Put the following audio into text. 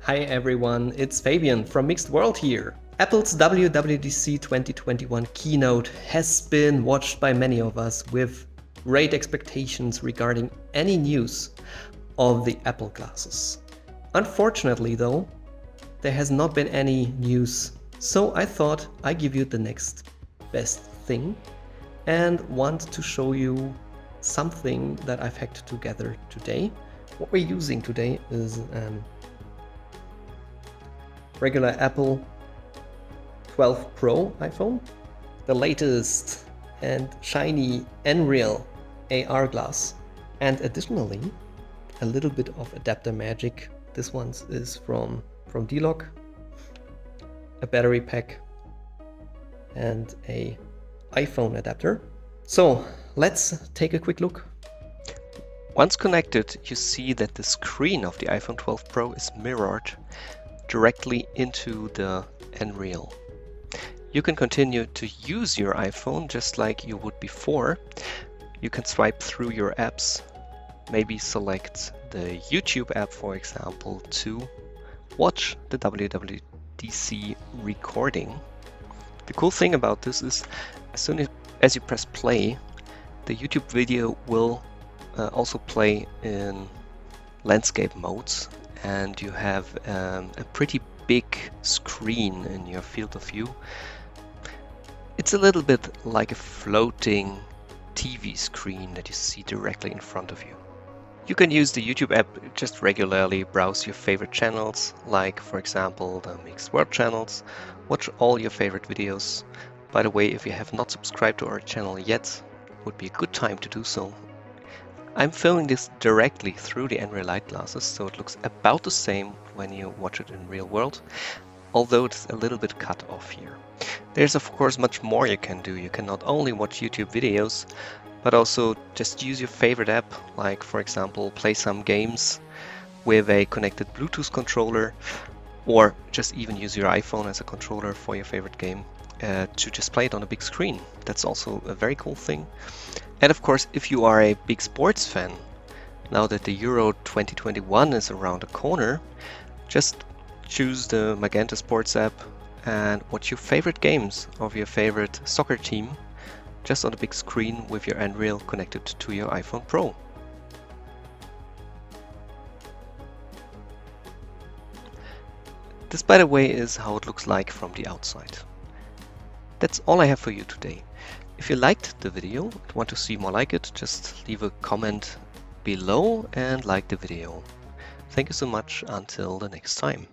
Hi everyone, it's Fabian from Mixed World here. Apple's WWDC 2021 keynote has been watched by many of us with great expectations regarding any news of the Apple glasses. Unfortunately though, there has not been any news, so I thought I'd give you the next best thing and want to show you something that I've hacked together today. What we're using today is regular Apple 12 Pro iPhone, the latest and shiny Nreal AR glass, and additionally a little bit of adapter magic. This one is from DeLock, a battery pack, and a iPhone adapter. So let's take a quick look. Once connected, you see that the screen of the iPhone 12 Pro is mirrored directly into the Nreal. You can continue to use your iPhone just like you would before. You can swipe through your apps, maybe select the YouTube app, for example, to watch the WWDC recording. The cool thing about this is as soon as you press play, the YouTube video will also play in landscape modes, and you have a pretty big screen in your field of view. It's a little bit like a floating TV screen that you see directly in front of you. You can use the YouTube app, just regularly browse your favorite channels, like for example the Mixed World channels, watch all your favorite videos. By the way, if you have not subscribed to our channel yet, it would be a good time to do so. I'm filming this directly through the Nreal Light glasses, so it looks about the same when you watch it in real world, although it's a little bit cut off here. There's of course much more you can do. You can not only watch YouTube videos, but also just use your favorite app, like for example play some games with a connected Bluetooth controller, or just even use your iPhone as a controller for your favorite game to just play it on a big screen. That's also a very cool thing. And of course, if you are a big sports fan, now that the Euro 2021 is around the corner, just choose the Magenta Sports app and watch your favorite games of your favorite soccer team just on a big screen with your Nreal connected to your iPhone Pro. This, by the way, is how it looks like from the outside. That's all I have for you today. If you liked the video and want to see more like it, just leave a comment below and like the video. Thank you so much. Until the next time.